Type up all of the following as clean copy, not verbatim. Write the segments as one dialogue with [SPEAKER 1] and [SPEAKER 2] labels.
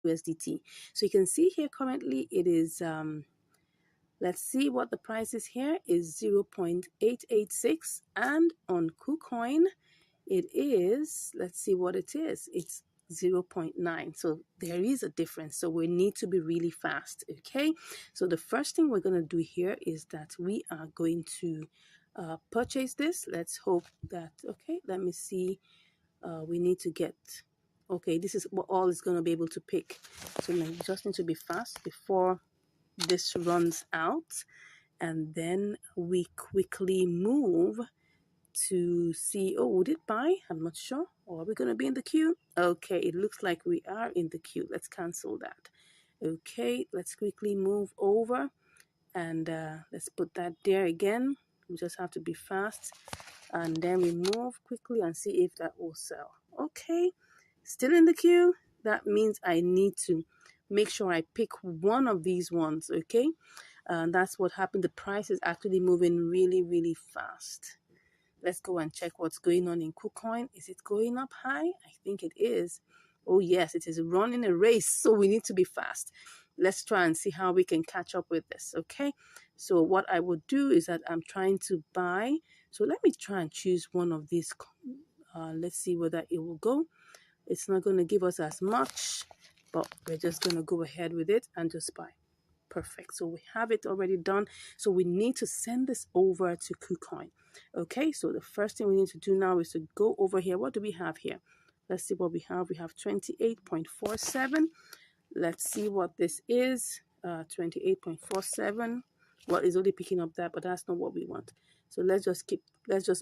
[SPEAKER 1] USDT. So you can see here currently it is, let's see what the price is here, is 0.886, and on KuCoin it is, let's see what it is, it's 0.9. So there is a difference, so we need to be really fast. Okay, so the first thing we're going to do here is that we are going to purchase this. Let's hope that, okay, let me see, we need to get, okay, this is what all is going to be able to pick. So we just need to be fast before this runs out, and then we quickly move to see, oh, would it buy? I'm not sure. Or are we going to be in the queue? Okay, it looks like we are in the queue. Let's cancel that. Okay, let's quickly move over, and let's put that there again. We just have to be fast, and then we move quickly and see if that will sell. Okay, still in the queue. That means I need to make sure I pick one of these ones. Okay, and that's what happened. The price is actually moving really, really fast. Let's go and check what's going on in KuCoin. Is it going up high? I think it is. Oh yes, it is running a race, so we need to be fast. Let's try and see how we can catch up with this. Okay, so what I would do is that I'm trying to buy. So let me try and choose one of these. Let's see whether it will go. It's not going to give us as much, but we're just going to go ahead with it and just buy. Perfect. So we have it already done. So we need to send this over to KuCoin. Okay, so the first thing we need to do now is to go over here. What do we have here? Let's see what we have. We have 28.47. Let's see what this is. 28.47. Well, it's only picking up that, but that's not what we want. So let's just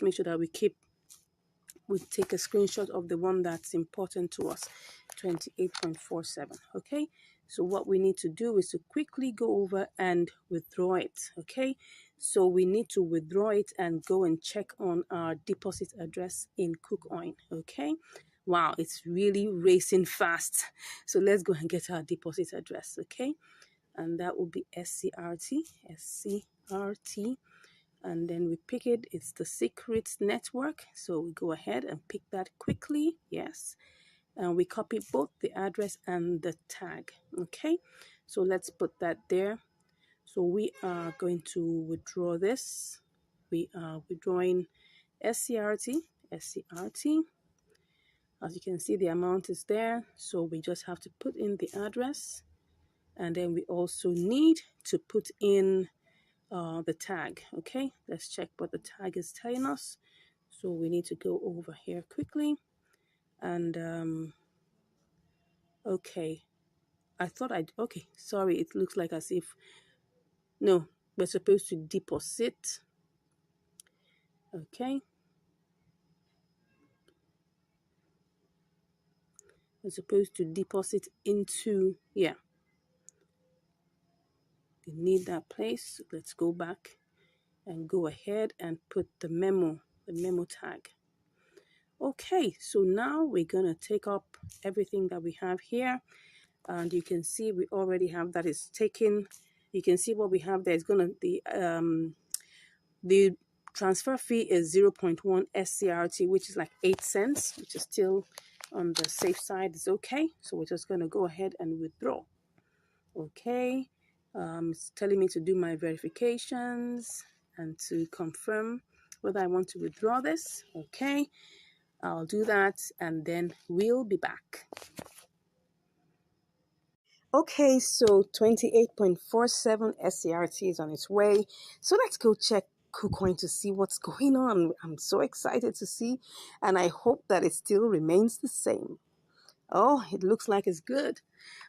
[SPEAKER 1] make sure that we take a screenshot of the one that's important to us. 28.47. Okay, so what we need to do is to quickly go over and withdraw it. Okay, so we need to withdraw it and go and check on our deposit address in KuCoin. Okay, wow, it's really racing fast. So let's go and get our deposit address. Okay, and that will be SCRT, and then we pick it. It's the secret network, so we go ahead and pick that quickly. Yes, and we copy both the address and the tag. Okay, so let's put that there. So we are going to withdraw this. We are withdrawing SCRT. As you can see, the amount is there, so we just have to put in the address, and then we also need to put in the tag. Okay, let's check what the tag is telling us. So we need to go over here quickly, and okay, okay, sorry, it looks like as if, no, we're supposed to deposit. Okay, we're supposed to deposit into, yeah, we need that place. Let's go back and go ahead and put the memo tag. Okay, so now we're gonna take up everything that we have here, and you can see we already have that is taken. You can see what we have there is gonna the transfer fee is 0.1 SCRT, which is like 8 cents, which is still on the safe side. It's okay, so we're just gonna go ahead and withdraw. Okay, it's telling me to do my verifications and to confirm whether I want to withdraw this. Okay, I'll do that, and then we'll be back. Okay, so 28.47 SCRT is on its way. So let's go check KuCoin to see what's going on. I'm so excited to see, and I hope that it still remains the same. Oh, it looks like it's good,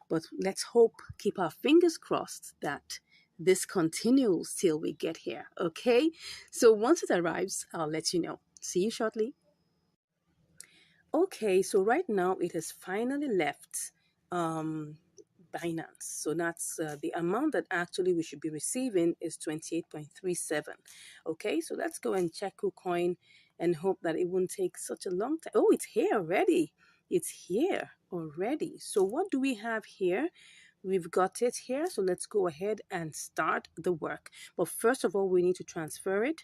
[SPEAKER 1] but let's hope, keep our fingers crossed that this continues till we get here. Okay, so once it arrives, I'll let you know. See you shortly. Okay, so right now it has finally left Binance. So that's the amount that actually we should be receiving is 28.37. Okay, so let's go and check KuCoin and hope that it won't take such a long time. Oh, it's here already. It's here already. So what do we have here? We've got it here. So let's go ahead and start the work. But first of all, we need to transfer it.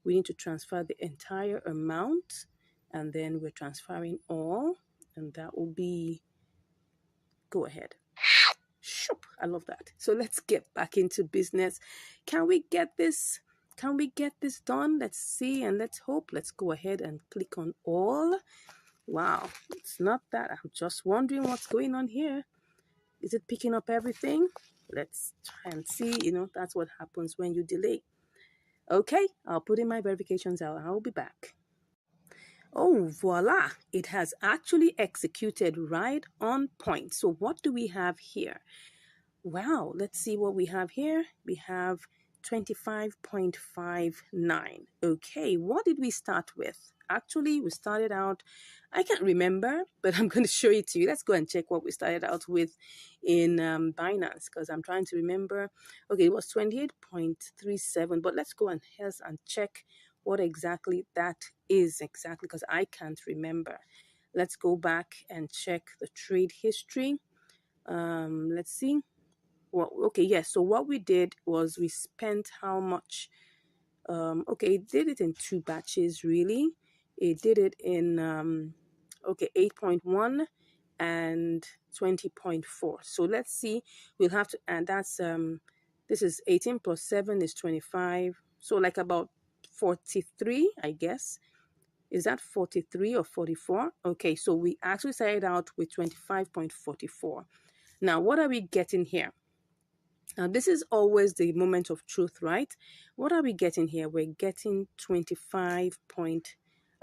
[SPEAKER 1] We need to transfer the entire amount, and then we're transferring all, and that will be go ahead. Shoop, I love that. So let's get back into business. Can we get this? Can we get this done? Let's see and let's hope. Let's go ahead and click on all. Wow, it's not that. I'm just wondering what's going on here. Is it picking up everything? Let's try and see. That's what happens when you delay. Okay, I'll put in my verifications out. I'll be back. Oh, voila. It has actually executed right on point. So what do we have here? Wow, let's see what we have here. We have 25.59. Okay, what did we start with? Actually, we started out, I can't remember, but I'm going to show it to you. Let's go and check what we started out with in Binance, because I'm trying to remember. Okay, it was 28.37, but let's go and check what exactly that is exactly, because I can't remember. Let's go back and check the trade history. Let's see. Well, okay, yes. So what we did was we spent how much? Okay, it did it in two batches, really. It did it in, 8.1 and 20.4. So let's see. We'll have to, and that's, this is 18 plus 7 is 25. So like about 43, I guess. Is that 43 or 44? Okay, so we actually started out with 25.44. Now, what are we getting here? Now, this is always the moment of truth, right? What are we getting here? We're getting 25 point,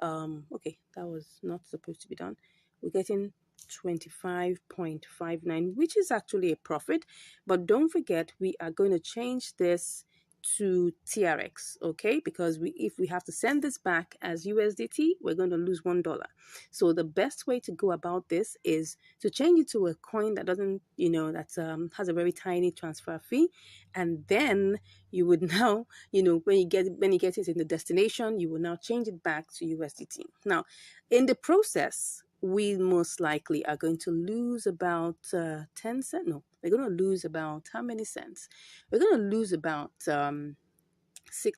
[SPEAKER 1] okay, that was not supposed to be done. We're getting 25.59, which is actually a profit. But don't forget, we are going to change this to TRX, okay? Because if we have to send this back as USDT, we're going to lose $1. So the best way to go about this is to change it to a coin that doesn't, that has a very tiny transfer fee, and then you would now, when you get it in the destination, you will now change it back to USDT. Now, in the process, we most likely are going to lose about 10 cents. No, we're going to lose about how many cents? We're going to lose about 6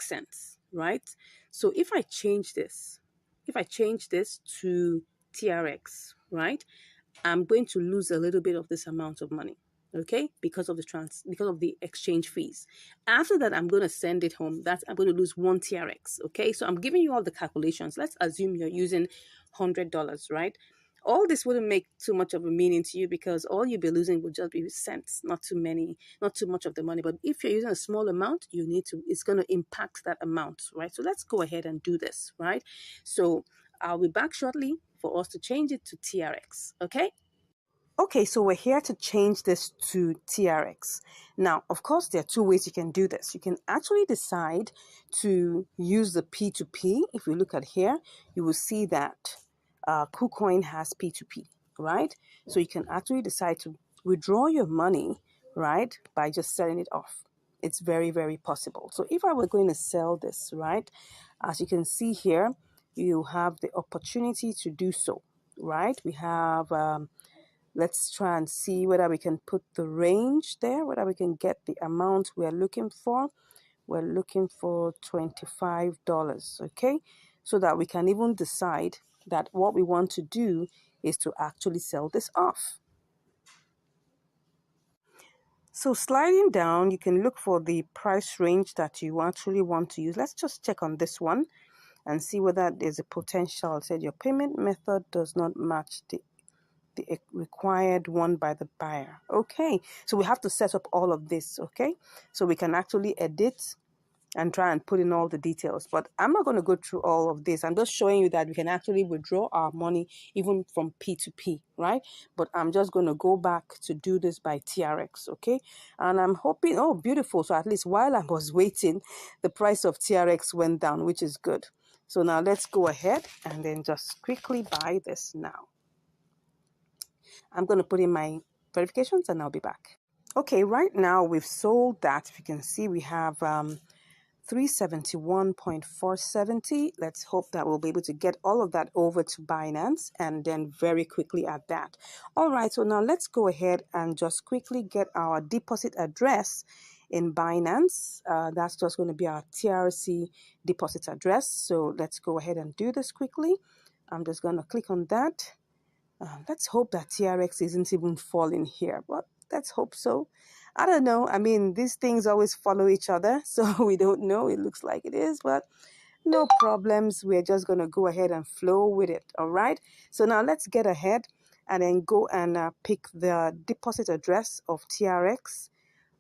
[SPEAKER 1] cents, right? So if I change this to TRX, right, I'm going to lose a little bit of this amount of money, okay, because of the exchange fees. After that, I'm going to send it home. I'm going to lose 1 TRX, okay? So I'm giving you all the calculations. Let's assume you're using $100, right? All this wouldn't make too much of a meaning to you, because all you'll be losing would just be cents, not too much of the money. But if you're using a small amount, it's going to impact that amount, right? So let's go ahead and do this, right? So I'll be back shortly for us to change it to TRX, okay? Okay, so we're here to change this to TRX. Now, of course, there are two ways you can do this. You can actually decide to use the P2P. If we look at here, you will see that KuCoin has P2P, right? So you can actually decide to withdraw your money, right, by just selling it off. It's very, very possible. So if I were going to sell this, right, as you can see here, you have the opportunity to do so, right? We have... let's try and see whether we can put the range there, whether we can get the amount we're looking for. We're looking for $25, okay? So that we can even decide that what we want to do is to actually sell this off. So sliding down, you can look for the price range that you actually want to use. Let's just check on this one and see whether there's a potential. It said your payment method does not match the required one by the buyer. Okay, so we have to set up all of this, okay? So we can actually edit and try and put in all the details. But I'm not going to go through all of this. I'm just showing you that we can actually withdraw our money even from P2P, right? But I'm just going to go back to do this by TRX, okay? And I'm hoping, oh, beautiful. So at least while I was waiting, the price of TRX went down, which is good. So now let's go ahead and then just quickly buy this now. I'm going to put in my verifications and I'll be back. Okay, right now we've sold that. If you can see, we have 371.470. Let's hope that we'll be able to get all of that over to Binance and then very quickly at that. All right, so now let's go ahead and just quickly get our deposit address in Binance. That's just going to be our TRC deposit address. So let's go ahead and do this quickly. I'm just going to click on that. Let's hope that TRX isn't even falling here, but let's hope so. I don't know. I mean, these things always follow each other, so we don't know. It looks like it is, but no problems. We're just going to go ahead and flow with it. All right. So now let's get ahead and then go and pick the deposit address of TRX.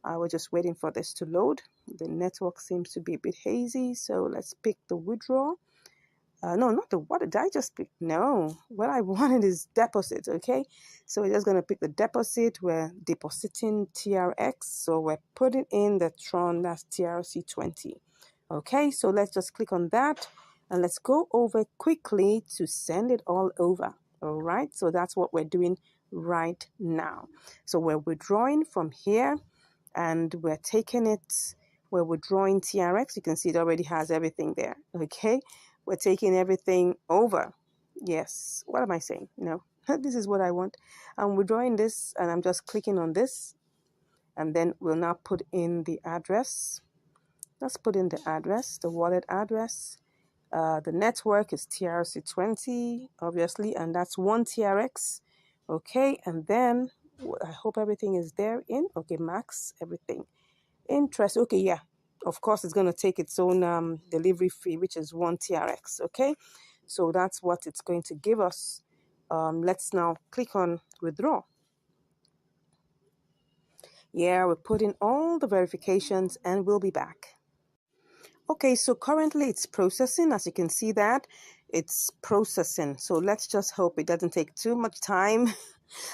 [SPEAKER 1] We're just waiting for this to load. The network seems to be a bit hazy, so let's pick the withdrawal. No, not the what did I just pick? No, what I wanted is deposit. Okay, so we're just going to pick the deposit. We're depositing TRX, so we're putting in the Tron, that's TRC20. Okay, so let's just click on that and let's go over quickly to send it all over. All right, so that's what we're doing right now. So we're withdrawing from here and we're taking it, we're withdrawing TRX. You can see it already has everything there. Okay, we're taking everything over. Yes, what am I saying? No, this is what I want. I'm withdrawing this and I'm just clicking on this, and then we'll now put in the address. Let's put in the address, the wallet address. The network is TRC20, obviously, and that's 1 TRX. Okay, and then I hope everything is there in. Okay, max, everything. Interest, okay, yeah. Of course, it's going to take its own delivery fee, which is 1 TRX, okay? So that's what it's going to give us. Let's now click on withdraw. Yeah, we're putting all the verifications and we'll be back. Okay, so currently it's processing. As you can see that, it's processing. So let's just hope it doesn't take too much time.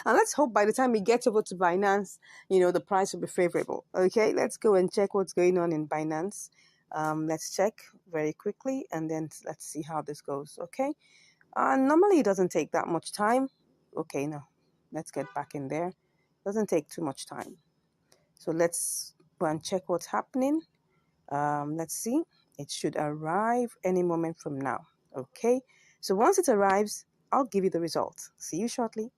[SPEAKER 1] And let's hope by the time we get over to Binance, the price will be favorable. Okay, let's go and check what's going on in Binance. Let's check very quickly and then let's see how this goes. Okay, normally it doesn't take that much time. Okay, now let's get back in there. Doesn't take too much time. So let's go and check what's happening. Let's see. It should arrive any moment from now. Okay, so once it arrives, I'll give you the results. See you shortly.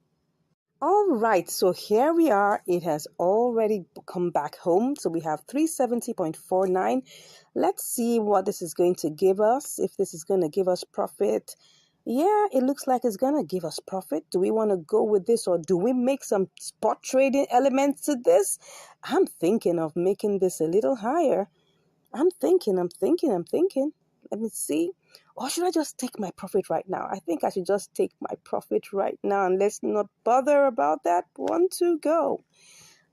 [SPEAKER 1] All right, so here we are. It has already come back home. So we have 370.49. Let's see what this is going to give us. If this is going to give us profit. Yeah, it looks like it's going to give us profit. Do we want to go with this, or do we make some spot trading elements to this? I'm thinking of making this a little higher. I'm thinking. Let me see. Or should I just take my profit right now? I think I should just take my profit right now and let's not bother about that. 1, 2, go.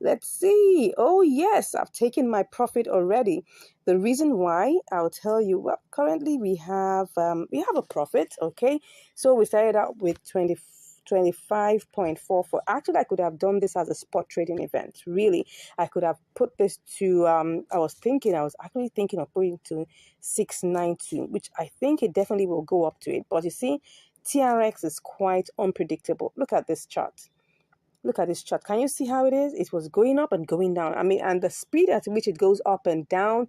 [SPEAKER 1] Let's see. Oh, yes, I've taken my profit already. The reason why, I'll tell you. Well, currently we have a profit, okay? So we started out with 25.44. Actually, I could have done this as a spot trading event. Really, I could have put this to, I was actually thinking of putting to 692, which I think it definitely will go up to it. But you see, TRX is quite unpredictable. Look at this chart. Look at this chart. Can you see how it is? It was going up and going down. I mean, and the speed at which it goes up and down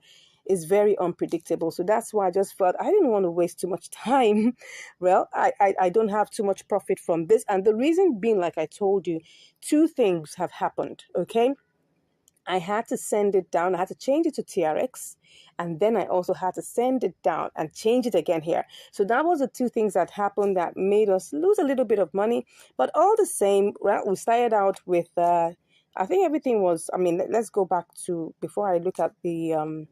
[SPEAKER 1] is very unpredictable. So that's why I just felt I didn't want to waste too much time. Well, I don't have too much profit from this. And the reason being, like I told you, 2 things have happened, okay? I had to send it down. I had to change it to TRX. And then I also had to send it down and change it again here. So that was the 2 things that happened that made us lose a little bit of money. But all the same, well, we started out with, I think everything was, I mean, let's go back to, before I look at the,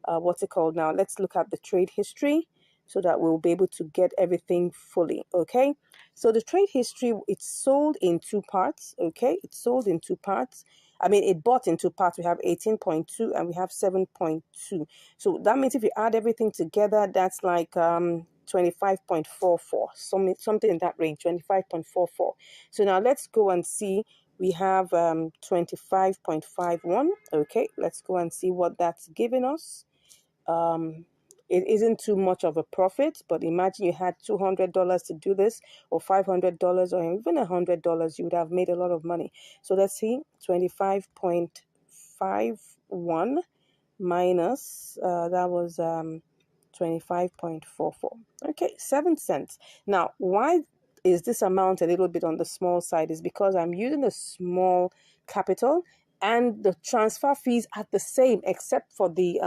[SPEAKER 1] what's it called now? Let's look at the trade history so that we'll be able to get everything fully, okay? So the trade history, it's sold in 2 parts, okay? It's sold in 2 parts. I mean, it bought in 2 parts. We have 18.2 and we have 7.2. So that means if you add everything together, that's like 25.44, something in that range, 25.44. So now let's go and see. We have 25.51. Okay, let's go and see what that's giving us. It isn't too much of a profit, but imagine you had $200 to do this, or $500, or even $100, you would have made a lot of money. So let's see, 25.51 minus, that was 25.44. Okay, 7 cents. Now, why is this amount a little bit on the small side? Is because I'm using a small capital and the transfer fees are the same, except for the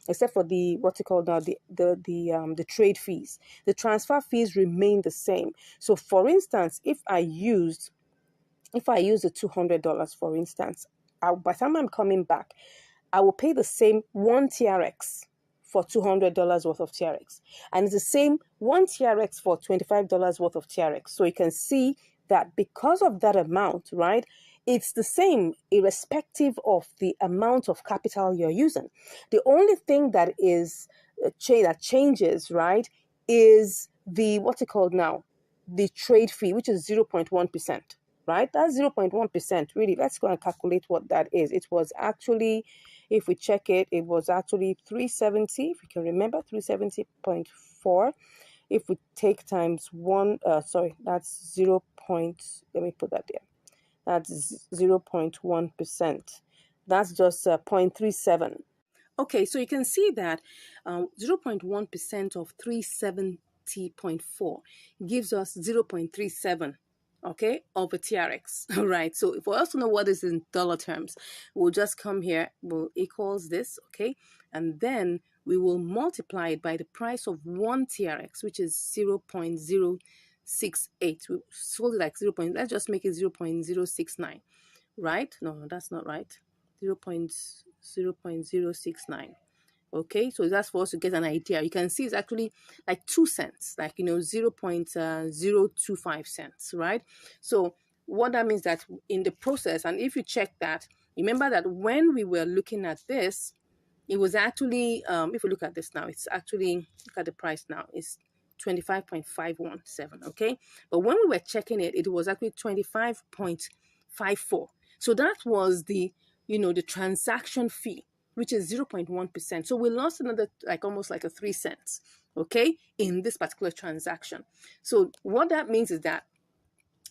[SPEAKER 1] what you call now, the trade fees. The transfer fees remain the same. So for instance, if I use the $200, for instance, by the time I'm coming back, I will pay the same 1 TRX for $200 worth of TRX. And it's the same 1 TRX for $25 worth of TRX. So you can see that because of that amount, right, it's the same irrespective of the amount of capital you're using. The only thing that is that changes, right, is the what's it called now? The trade fee, which is 0.1%, right? That's 0.1%. Really, let's go and calculate what that is. It was actually, if we check it, it was actually 370, if you can remember, 370.4. If we take times one, that's 0. Let me put that there. That's 0.1%. That's just 0.37. Okay, so you can see that 0.1% of 370.4 gives us 0.37, okay, of a TRX, right? So for us to know what is in dollar terms, we'll just come here, we'll equals this, okay, and then we will multiply it by the price of 1 TRX, which is 0.068. We sold it like 0. Let's just make it 0.069, right? No, that's not right. 0.069. Okay, so that's for us to get an idea. You can see it's actually like 2 cents, like, 0.025 cents, right? So what that means that in the process, and if you check that, remember that when we were looking at this, it was actually, if we look at this now, it's actually, look at the price now, it's 25.517, okay? But when we were checking it, it was actually 25.54. So that was the, the transaction fee, which is 0.1%. So we lost another, like almost like a 3 cents, okay, in this particular transaction. So what that means is that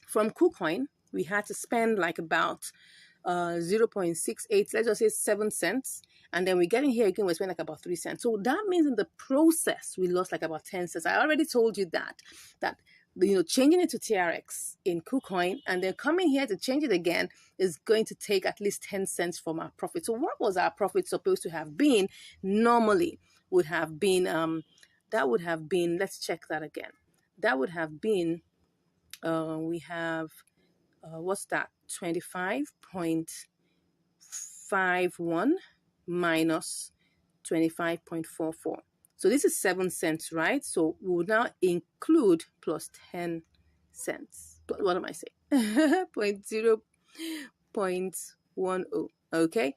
[SPEAKER 1] from KuCoin, we had to spend like about 0.68, let's just say 7 cents. And then we get in here again, we spend like about 3 cents. So that means in the process, we lost like about 10 cents. I already told you that changing it to TRX in KuCoin and then coming here to change it again is going to take at least 10 cents from our profit. So what was our profit supposed to have been? Normally would have been, that would have been, let's check that again. That would have been, we have, what's that? 25.51 minus 25.44. So this is 7 cents, right? So we will now include plus 10 cents. What am I saying? 0.10. Okay.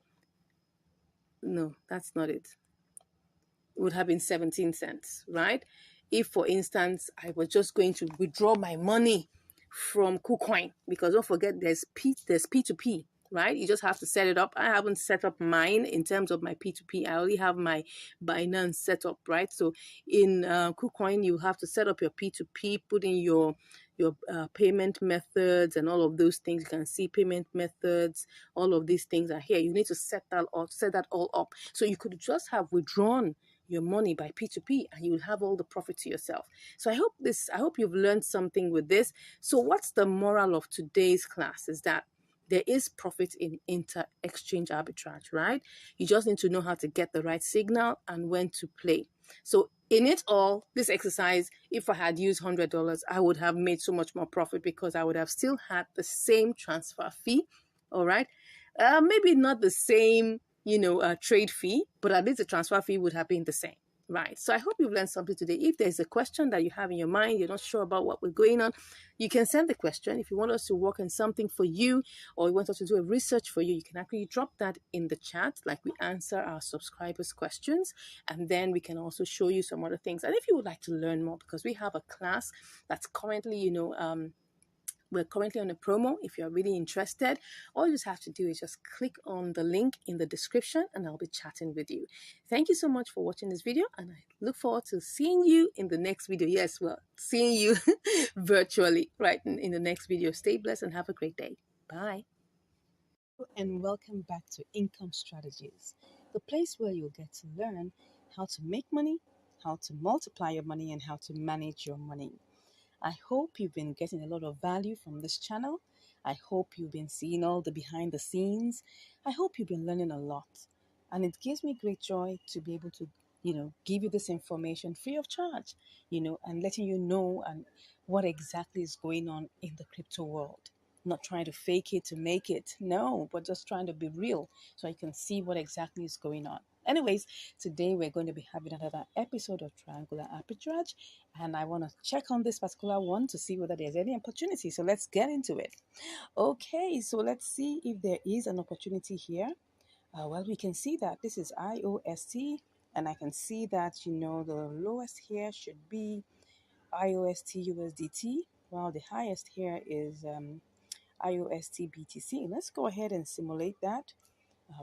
[SPEAKER 1] No, that's not it. It would have been 17 cents, right? If, for instance, I was just going to withdraw my money from KuCoin, because don't forget there's P2P, right? You just have to set it up. I haven't set up mine in terms of my P2P. I only have my Binance set up, right? So in KuCoin, you have to set up your P2P, put in your payment methods and all of those things. You can see payment methods. All of these things are here. You need to set that all up. So you could just have withdrawn your money by P2P and you will have all the profit to yourself. So I hope you've learned something with this. So what's the moral of today's class is that there is profit in inter-exchange arbitrage, right? You just need to know how to get the right signal and when to play. So in it all, this exercise, if I had used $100, I would have made so much more profit because I would have still had the same transfer fee, all right? Maybe not the same, trade fee, but at least the transfer fee would have been the same. Right. So I hope you've learned something today. If there's a question that you have in your mind, you're not sure about what we're going on, you can send the question. If you want us to work on something for you or you want us to do a research for you, you can actually drop that in the chat, like we answer our subscribers' questions. And then we can also show you some other things. And if you would like to learn more, because we have a class that's currently, we're currently on a promo. If you're really interested, all you just have to do is just click on the link in the description and I'll be chatting with you. Thank you so much for watching this video and I look forward to seeing you in the next video. Yes, well, seeing you virtually right in the next video. Stay blessed and have a great day. Bye. And welcome back to Income Strategies, the place where you'll get to learn how to make money, how to multiply your money, and how to manage your money. I hope you've been getting a lot of value from this channel. I hope you've been seeing all the behind the scenes. I hope you've been learning a lot. And it gives me great joy to be able to, give you this information free of charge, and letting you know and what exactly is going on in the crypto world. Not trying to fake it to make it, no, but just trying to be real so you can see what exactly is going on. Anyways, today we're going to be having another episode of Triangular Arbitrage, and I want to check on this particular one to see whether there's any opportunity. So let's get into it. Okay, so let's see if there is an opportunity here. Well, we can see that this is IOST, and I can see that, the lowest here should be IOST USDT, while the highest here is IOST BTC. Let's go ahead and simulate that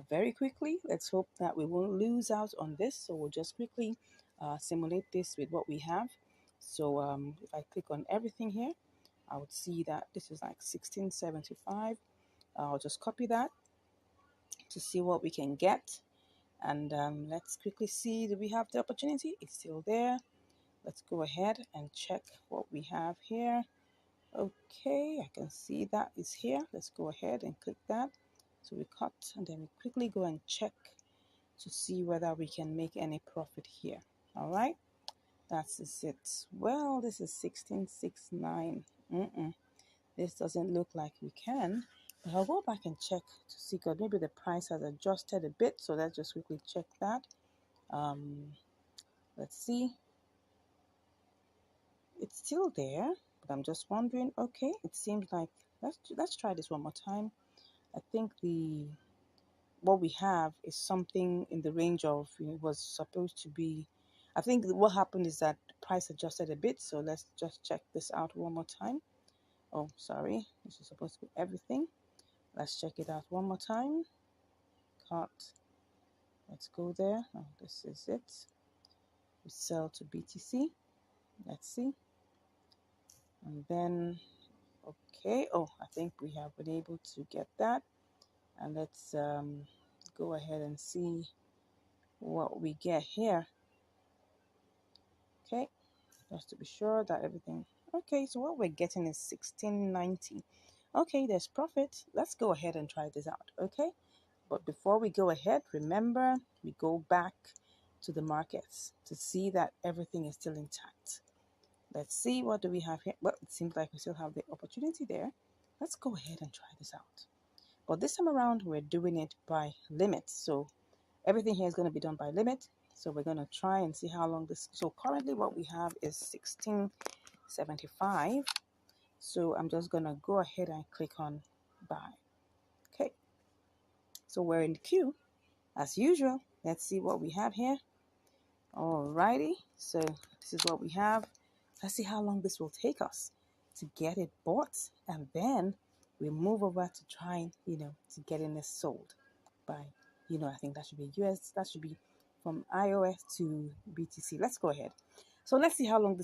[SPEAKER 1] very quickly. Let's hope that we won't lose out on this. So we'll just quickly simulate this with what we have. So if I click on everything here, I would see that this is like 1675. I'll just copy that to see what we can get. And let's quickly see, do we have the opportunity? It's still there. Let's go ahead and check what we have here. Okay, I can see that is here. Let's go ahead and click that. So we cut and then we quickly go and check to see whether we can make any profit here. All right, that's it. Well, this is 1669. This doesn't look like we can, but I'll go back and check to see, because maybe the price has adjusted a bit. So let's just quickly check that. Let's see. It's still there, but I'm just wondering. Okay, it seems like let's try this one more time. I think what we have is something in the range of, it was supposed to be, I think what happened is that the price adjusted a bit. So let's just check this out one more time. Oh, sorry, this is supposed to be everything. Let's check it out one more time. Cut. Let's go there. Oh, this is it. We sell to BTC. Let's see. And then, okay. Oh, I think we have been able to get that. And let's go ahead and see what we get here. Okay, just to be sure that everything. Okay, so what we're getting is 1690. Okay, there's profit. Let's go ahead and try this out. Okay, but before we go ahead, remember, we go back to the markets to see that everything is still intact. Let's see, what do we have here? Well, it seems like we still have the opportunity there. Let's go ahead and try this out. But this time around, we're doing it by limit. So everything here is going to be done by limit. So we're going to try and see how long this. So currently what we have is 1675. So I'm just going to go ahead and click on buy. Okay. So we're in the queue as usual. Let's see what we have here. Alrighty. So this is what we have. Let's see how long this will take us to get it bought, and then we move over to trying, to getting this sold by, I think that should be US, that should be from iOS to BTC. Let's go ahead. So let's see how long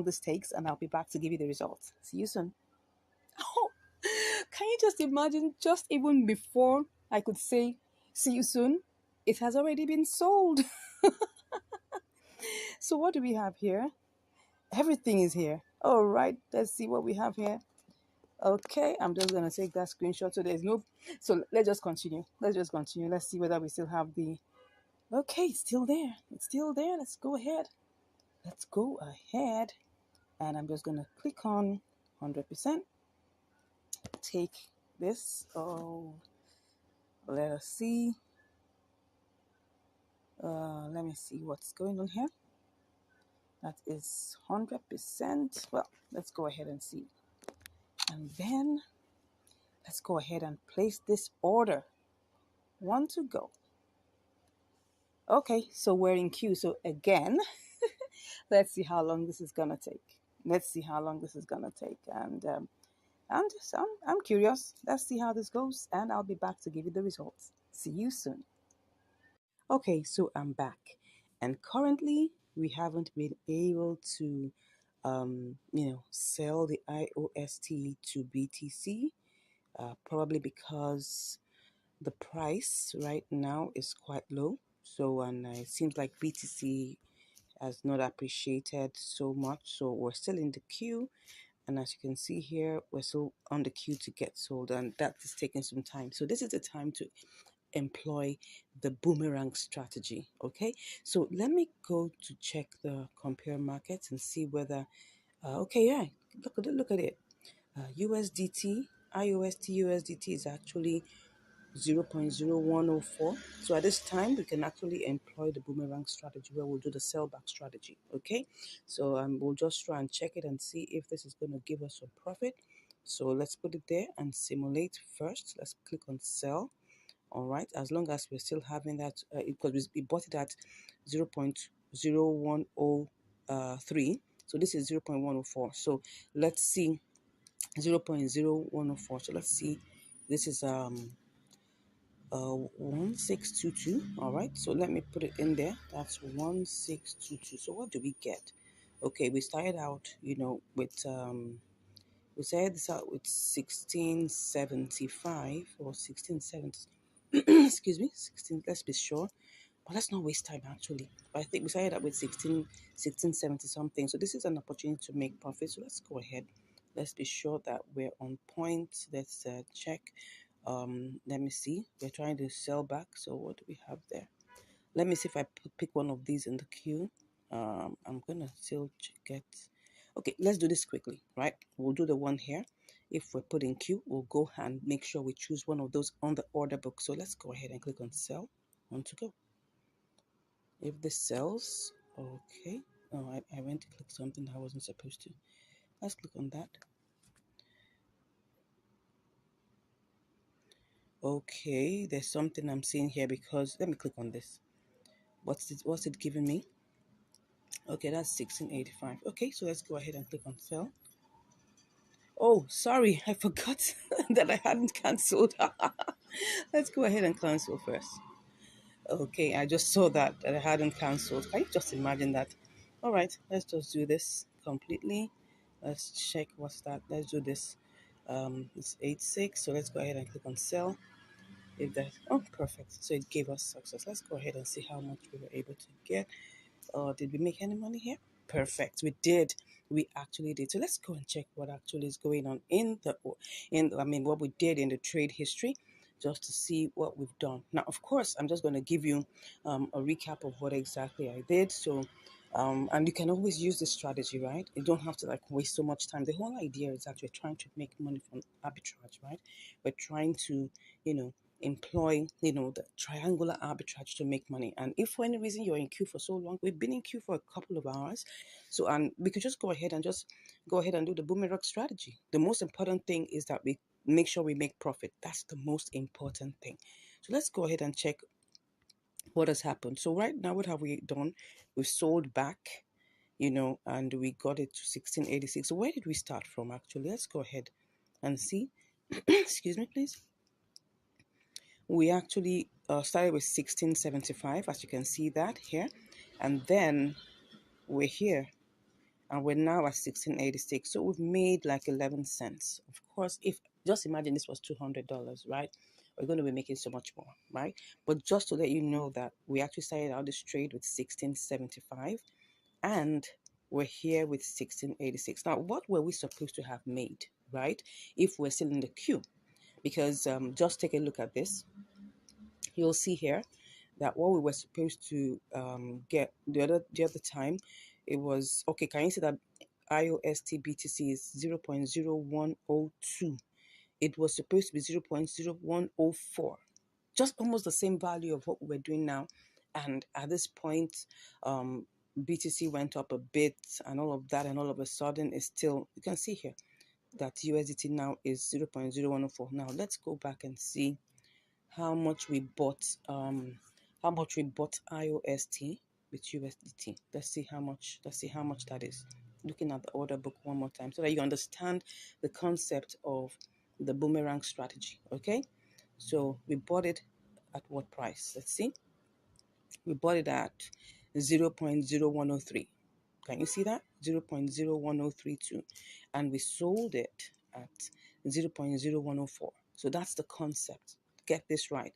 [SPEAKER 1] this takes, and I'll be back to give you the results. See you soon. Oh, can you just imagine, just even before I could say see you soon, it has already been sold. So what do we have here? Everything is here. All right, let's see what we have here. Okay, I'm just gonna take that screenshot. So let's just continue. Let's see whether we still have the. Okay, it's still there. Let's go ahead. And I'm just gonna click on 100%. Take this. Oh, let us see. Let me see what's going on here. That is 100%. Well, let's go ahead and see. And then let's go ahead and place this order. One to go. Okay, so we're in queue. So again, let's see how long this is gonna take. And I'm curious. Let's see how this goes, and I'll be back to give you the results. See you soon. Okay, so I'm back, and currently we haven't been able to, sell the IOST to BTC, probably because the price right now is quite low. So, and it seems like BTC has not appreciated so much. So we're still in the queue, And as you can see here, we're still on the queue to get sold, and that is taking some time. So this is the time to employ the boomerang strategy. Okay, so let me go to check the compare markets and see whether okay, yeah, look at it. USDT, IOST USDT is actually 0.0104. So at this time, we can actually employ the boomerang strategy where we'll do the sellback strategy. Okay, so we'll just try and check it and see if this is going to give us some profit. So let's put it there and simulate first. Let's click on sell. All right, as long as we're still having that, because we bought it at 0.0103. So this is 0.104. So let's see 0.0104. So let's see. This is 1622. All right, so let me put it in there. That's 1622. So what do we get? Okay, we started out, with we started this out with 1675 or 1670. Excuse me, 16. Let's be sure. But let's not waste time actually. But I think we started out with 1670 something. So this is an opportunity to make profit. So let's go ahead. Let's be sure that we're on point. Let's check. Let me see. We're trying to sell back. So what do we have there? Let me see if I pick one of these in the queue. I'm gonna still get. Okay, let's do this quickly, right? We'll do the one here. If we're put in queue, we'll go and make sure we choose one of those on the order book. So let's go ahead and click on sell. On to go. If this sells, okay. Oh, I went to click something I wasn't supposed to. Let's click on that. Okay, there's something I'm seeing here because let me click on this. What's it giving me? Okay, that's 1685. Okay, so let's go ahead and click on sell. Oh, sorry, I forgot that I hadn't cancelled. Let's go ahead and cancel first. Okay, I just saw that I hadn't cancelled. Can you just imagine that? All right, let's just do this completely. Let's check what's that. Let's do this. It's 86. So let's go ahead and click on sell. If that, oh, perfect. So it gave us success. Let's go ahead and see how much we were able to get. Did we make any money here? Perfect. We did. We actually did. So let's go and check what actually is going on what we did in the trade history, just to see what we've done. Now, of course, I'm just going to give you a recap of what exactly I did. So, and you can always use this strategy, right? You don't have to waste so much time. The whole idea is that we're trying to make money from arbitrage, right? We're trying to, employ, the triangular arbitrage to make money. And if for any reason you're in queue for so long, we've been in queue for a couple of hours. So, and we could just go ahead and do the boomerang strategy. The most important thing is that we make sure we make profit. That's the most important thing. So let's go ahead and check what has happened. So right now, what have we done? We've sold back, and we got it to 1686. So where did we start from actually? Let's go ahead and see. Excuse me, please. We actually started with 1675, as you can see that here, and then we're here and we're now at 1686. So we've made like 11 cents. Of course, if just imagine this was $200, right? We're going to be making so much more, right? But just to let you know that we actually started out this trade with 1675 and we're here with 1686. Now, what were we supposed to have made, right? If we're still in the queue? Because just take a look at this. You'll see here that what we were supposed to get the other time, it was okay. Can you see that IOST BTC is 0.0102? It was supposed to be 0.0104, just almost the same value of what we're doing now. And at this point, BTC went up a bit and all of that, and all of a sudden it's still, you can see here that USDT now is 0.0104. Now let's go back and see how much we bought IOST with USDT. Let's see how much that is. Looking at the order book one more time so that you understand the concept of the boomerang strategy. Okay, so we bought it at what price? Let's see. We bought it at 0.0103. Can you see that? 0.01032. And we sold it at 0.0104. So that's the concept. Get this right.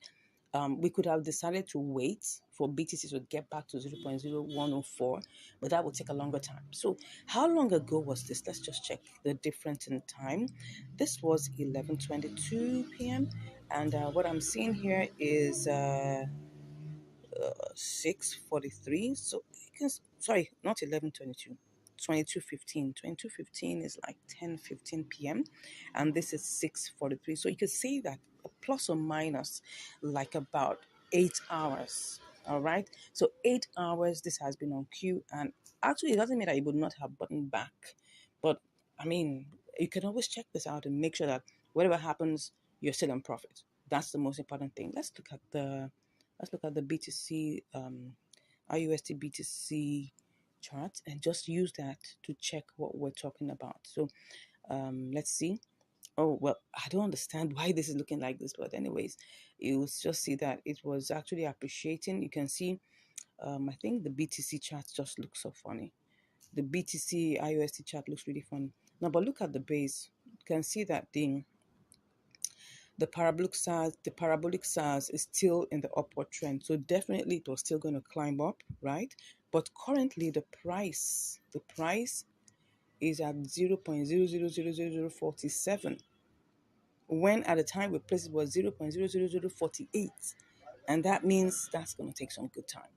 [SPEAKER 1] We could have decided to wait for BTC to get back to 0.0104, but that would take a longer time. So how long ago was this? Let's just check the difference in time. This was 11:22 p.m. And what I'm seeing here is 6:43. So you can, sorry, not 11:22. 22:15 is like 10:15 p.m. and this is 6:43, so you could say that plus or minus like about 8 hours. All right, so 8 hours this has been on queue, and actually it doesn't mean that it would not have buttoned back, but I mean, you can always check this out and make sure that whatever happens, you're still in profit. That's the most important thing. Let's look at the BTC IUSD BTC chart and just use that to check what we're talking about. So let's see. Oh, well, I don't understand why this is looking like this, but anyways, you'll just see that it was actually appreciating. You can see, I think the BTC chart just looks so funny. The BTC IUSD chart looks really funny. Now, but look at the base. You can see that the parabolic SARS is still in the upward trend. So definitely it was still going to climb up, right? But currently the price is at 0.000047, when at the time we placed it was 0.00048. And that means that's going to take some good time,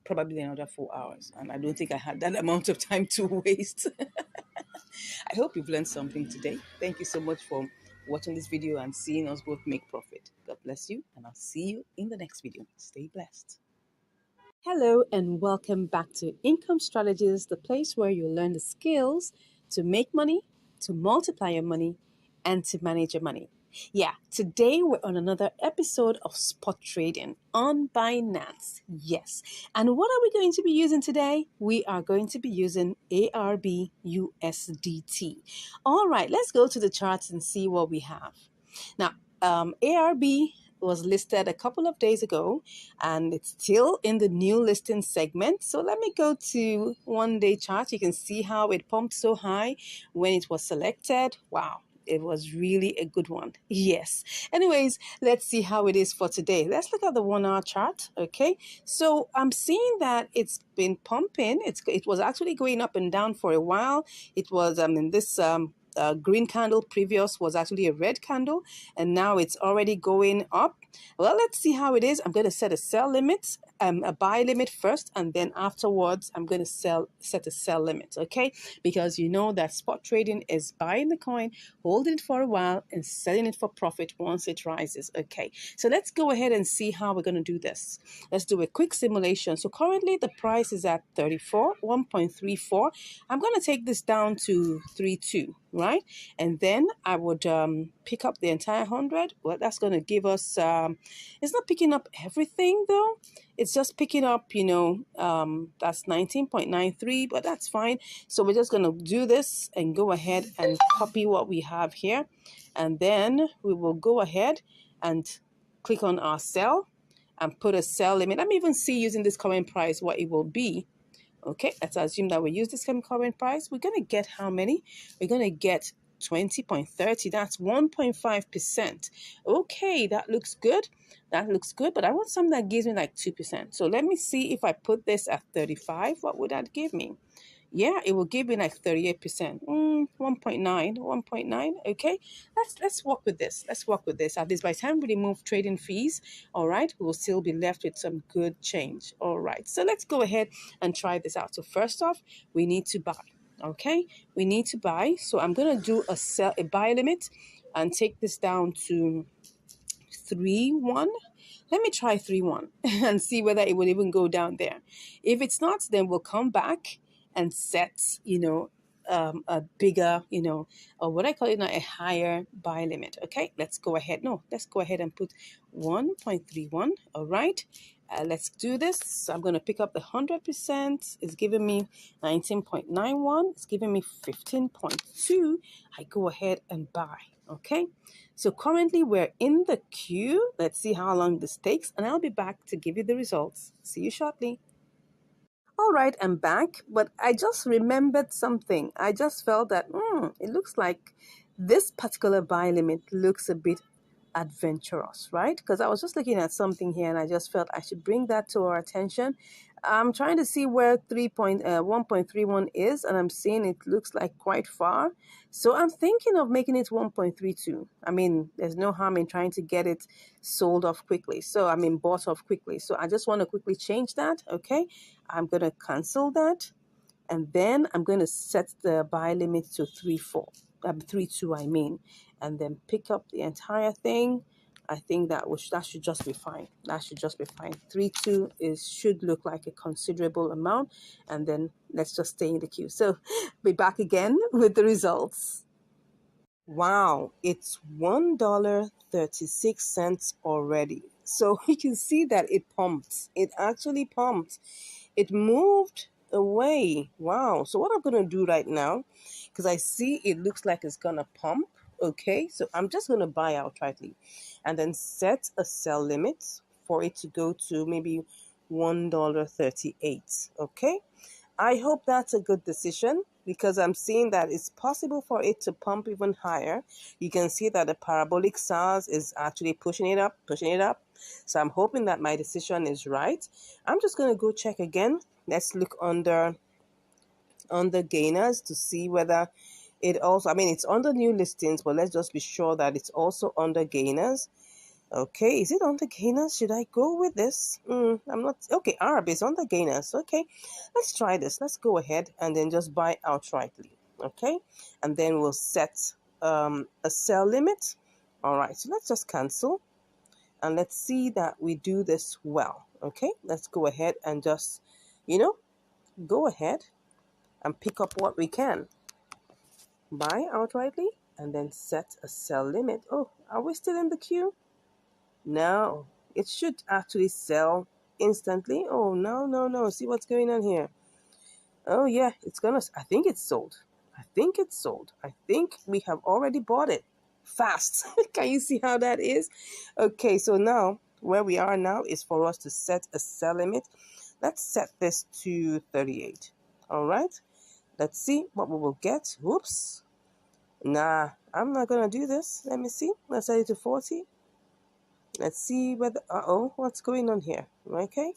[SPEAKER 1] probably another 4 hours. And I don't think I had that amount of time to waste. I hope you've learned something today. Thank you so much for watching this video and seeing us both make profit. God bless you, and I'll see you in the next video. Stay blessed. Hello, and welcome back to Income Strategies, the place where you learn the skills to make money, to multiply your money, and to manage your money. Yeah, today we're on another episode of spot trading on Binance. Yes. And what are we going to be using today? We are going to be using ARB-USDT. All right, let's go to the charts and see what we have. Now, ARB was listed a couple of days ago, and it's still in the new listing segment. So let me go to 1-day chart. You can see how it pumped so high when it was selected. Wow. It was really a good one. Yes. Anyways, let's see how it is for today. Let's look at the 1-hour chart. Okay. So I'm seeing that it's been pumping. It was actually going up and down for a while. It was in this green candle. Previous was actually a red candle, and now it's already going up. Well, let's see how it is. I'm going to set a sell limit, a buy limit first, and then afterwards I'm going to set a sell limit. Okay, because you know that spot trading is buying the coin, holding it for a while, and selling it for profit once it rises. Okay, so let's go ahead and see how we're going to do this. Let's do a quick simulation. So currently the price is at 1.34. I'm going to take this down to 3.2. Right, and then I would pick up the entire 100. Well, that's going to give us it's not picking up everything though. It's just picking up, that's 19.93, but that's fine. So we're just going to do this and go ahead and copy what we have here, and then we will go ahead and click on our sell and put a sell limit. Let me even see, using this current price, what it will be. Okay, let's assume that we use this current price. We're going to get how many? We're going to get 20.30. That's 1.5%. Okay, that looks good. That looks good, but I want something that gives me like 2%. So let me see, if I put this at 35, what would that give me? Yeah, it will give me like 38%. 1.9. Okay, let's work with this. Let's work with this. At least by the time we remove trading fees, all right, we'll still be left with some good change. All right, so let's go ahead and try this out. So first off, we need to buy. Okay, we need to buy. So I'm gonna do a buy limit and take this down to 3.1. Let me try 3.1 and see whether it will even go down there. If it's not, then we'll come back and set, a bigger, or what I call it now, a higher buy limit. Okay, let's go ahead. No, let's go ahead and put 1.31. All right. Let's do this. So I'm going to pick up the 100%. It's giving me 19.91. It's giving me 15.2. I go ahead and buy. Okay. So currently we're in the queue. Let's see how long this takes, and I'll be back to give you the results. See you shortly. All right, I'm back, but I just remembered something. I just felt that it looks like this particular buy limit looks a bit adventurous, right? Because I was just looking at something here and I just felt I should bring that to our attention. I'm trying to see where 1.31 is, and I'm seeing it looks like quite far. So I'm thinking of making it 1.32. I mean, there's no harm in trying to get it sold off quickly. So, I mean, bought off quickly. So I just want to quickly change that. Okay. I'm going to cancel that. And then I'm going to set the buy limit to 3.2, I mean, and then pick up the entire thing. I think that should just be fine. That should just be fine. 3.2 should look like a considerable amount, and then let's just stay in the queue. So, be back again with the results. Wow, it's $1.36 already. So you can see that it pumped. It actually pumped. It moved away. Wow. So what I'm going to do right now, because I see it looks like it's going to pump. Okay. So I'm just going to buy outrightly and then set a sell limit for it to go to maybe $1.38. Okay. I hope that's a good decision because I'm seeing that it's possible for it to pump even higher. You can see that the parabolic SARS is actually pushing it up, pushing it up. So I'm hoping that my decision is right. I'm just going to go check again. Let's look under gainers to see whether it also, I mean, it's under new listings, but let's just be sure that it's also under gainers. Okay, is it on the gainers? Should I go with this? I'm not. Okay, Arb is on the gainers. Okay, let's try this. Let's go ahead and then just buy outrightly. Okay, and then we'll set a sell limit. All right, so let's just cancel and let's see that we do this well. Okay, let's go ahead and just, go ahead and pick up what we can. Buy outrightly and then set a sell limit. Oh, are we still in the queue? No, it should actually sell instantly. Oh, no. See what's going on here. Oh, yeah, I think it's sold. I think we have already bought it. Fast. Can you see how that is? Okay, so now, where we are now is for us to set a sell limit. Let's set this to 38. All right. Let's see what we will get. Whoops. Nah, I'm not going to do this. Let me see. Let's set it to 40. Let's see whether, what's going on here? Okay,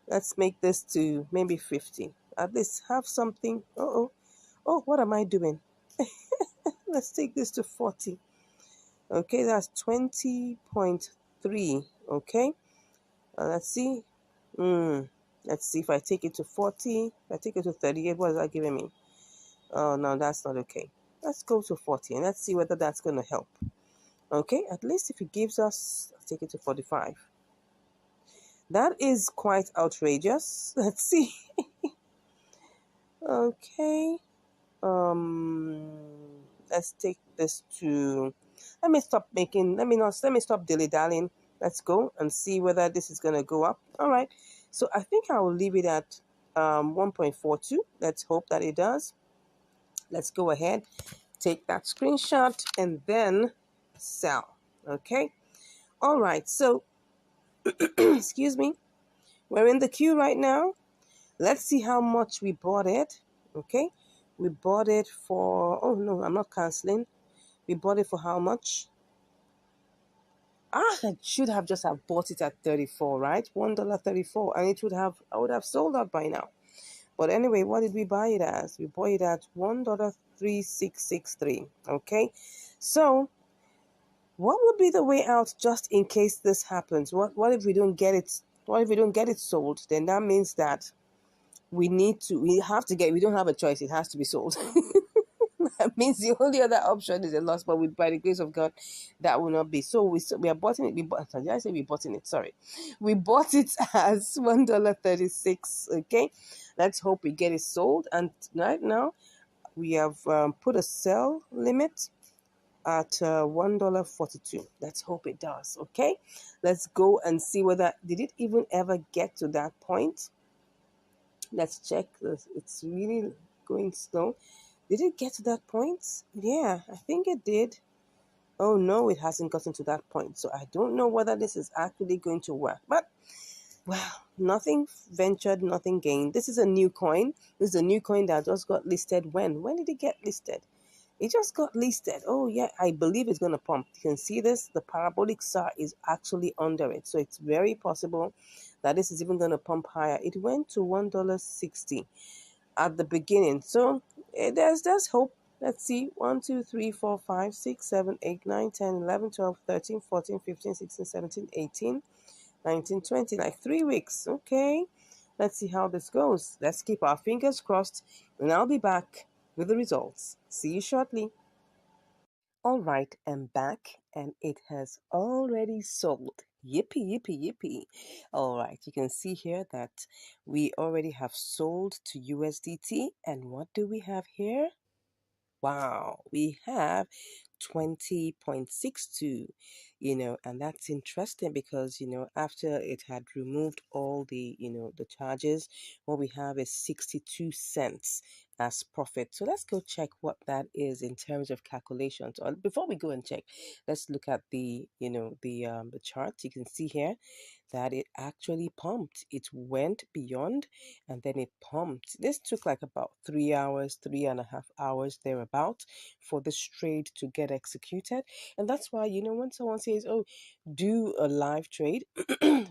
[SPEAKER 1] let's make this to maybe 50. At least have something. Oh, what am I doing? Let's take this to 40. Okay, that's 20.3. Okay, let's see. Let's see if I take it to 40. If I take it to 38, what is that giving me? Oh, no, that's not okay. Let's go to 40 and let's see whether that's going to help. Okay, at least if it gives us, let's take it to 45. That is quite outrageous. Let's see. Okay. Let's take this to, let me stop dilly-dallying. Let's go and see whether this is going to go up. All right. So I think I will leave it at 1.42. Let's hope that it does. Let's go ahead, take that screenshot, and then sell. Okay. All right. So, excuse me. We're in the queue right now. Let's see how much we bought it. Okay. We bought it for, oh no, I'm not canceling. We bought it for how much? I should have just have bought it at 34, right? $1.34, and I would have sold out by now. But anyway, what did we buy it as? We bought it at $1.3663. Okay. So what would be the way out just in case this happens? What if we don't get it? What if we don't get it sold? Then that means that we don't have a choice. It has to be sold. That means the only other option is a loss, but by the grace of God, that will not be. So we are bought it. Did I say we bought it? Sorry. We bought it as $1.36. Okay. Let's hope we get it sold. And right now, we have put a sell limit at $1.42. Let's hope it does. Okay. Let's go and see whether, did it even ever get to that point? Let's check. It's really going slow. Did it get to that point? Yeah, I think it did. Oh no, it hasn't gotten to that point. So I don't know whether this is actually going to work. But, well, nothing ventured, nothing gained. This is a new coin. This is a new coin that just got listed when? When did it get listed? It just got listed. Oh yeah, I believe it's going to pump. You can see this. The parabolic SAR is actually under it. So it's very possible that this is even going to pump higher. It went to $1.60 at the beginning. So there's hope. Let's see. 1, 2, 3, 4, 5, 6, 7, 8, 9, 10, 11, 12, 13, 14, 15, 16, 17, 18, 19, 20. Like 3 weeks. Okay. Let's see how this goes. Let's keep our fingers crossed. And I'll be back with the results. See you shortly. All right, I'm back and it has already sold. Yippee, yippee, yippee. All right, you can see here that we already have sold to USDT. And what do we have here? Wow, we have 20.62, and that's interesting because, after it had removed all the, the charges, what we have is 62 cents as profit. So let's go check what that is in terms of calculations. Or before we go and check, let's look at the, the chart. You can see here that it actually pumped. It went beyond and then it pumped. This took like about 3 hours, 3.5 hours thereabout for this trade to get executed. And that's why, when someone says, oh, do a live trade,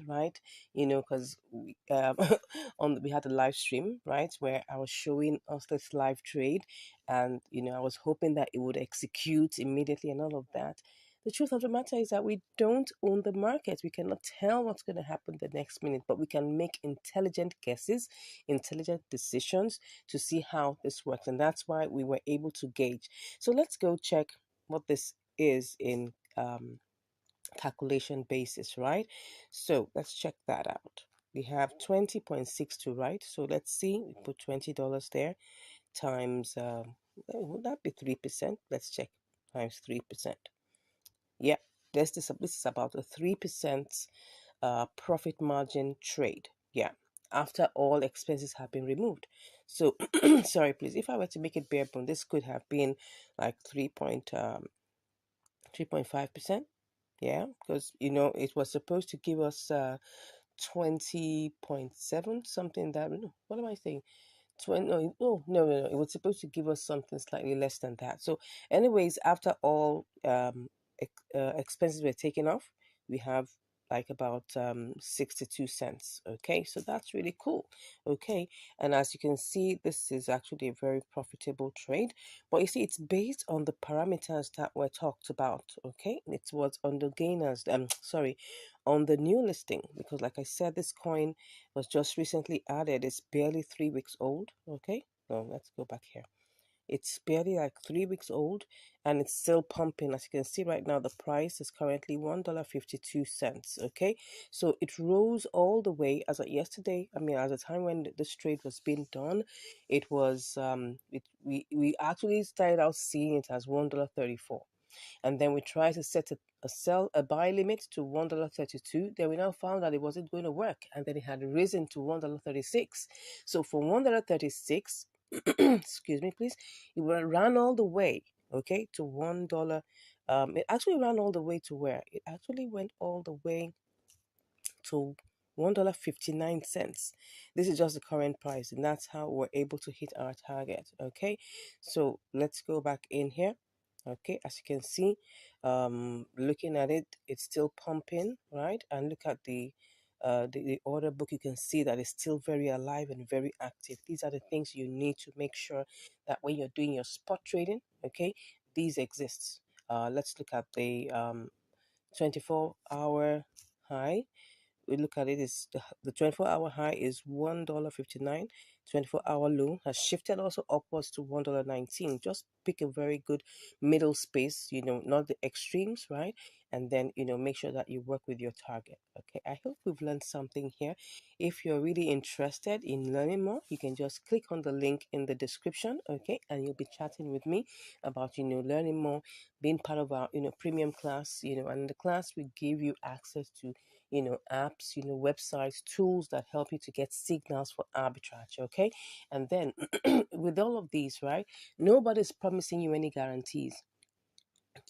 [SPEAKER 1] right? Because we had a live stream, right, where I was showing us this live trade, and I was hoping that it would execute immediately and all of that. The truth of the matter is that we don't own the market. We cannot tell what's going to happen the next minute, but we can make intelligent guesses, intelligent decisions to see how this works. And that's why we were able to gauge. So let's go check what this is in calculation basis, right? So let's check that out. We have 20.62, right? So let's see, we put $20 there times, would that be 3%? Let's check, times 3%. Yeah, this is about a 3% profit margin trade. Yeah, after all expenses have been removed. So, sorry, please, if I were to make it bare bone, this could have been like 3.5%. Yeah, because it was supposed to give us 20.7 something. That, no, what am I saying? 20, no, no, it was supposed to give us something slightly less than that. So anyways, after all expenses were taken off, we have like about 62 cents. Okay, so that's really cool. Okay, and as you can see, this is actually a very profitable trade, but you see, it's based on the parameters that were talked about. Okay, it was on the gainers, sorry, on the new listing, because like I said, this coin was just recently added. It's barely 3 weeks old. Okay, no, let's go back here. It's barely like 3 weeks old and it's still pumping. As you can see right now, the price is currently $1.52. Okay, so it rose all the way as of yesterday. I mean, at the time when this trade was being done, it was we actually started out seeing it as $1.34, and then we tried to set a buy limit to $1.32. Then we now found that it wasn't going to work, and then it had risen to $1.36. So from $1.36, excuse me, please, it ran all the way, okay, to $1. It actually ran all the way to where? It actually went all the way to $1.59. This is just the current price, and that's how we're able to hit our target. Okay, so let's go back in here. Okay, as you can see, looking at it, it's still pumping, right? And look at the order book. You can see that it's still very alive and very active. These are the things you need to make sure that when you're doing your spot trading, okay, these exist. Let's look at the 24-hour high. We look at it, is the 24-hour high is $1.59. 24-hour low has shifted also upwards to $1.19. Just pick a very good middle space, not the extremes, right? And then make sure that you work with your target. Okay, I hope we've learned something here. If you're really interested in learning more, you can just click on the link in the description. Okay, and you'll be chatting with me about learning more, being part of our premium class. And the class will give you access to apps, websites, tools that help you to get signals for arbitrage. Okay, and then with all of these, right, nobody's promising you any guarantees.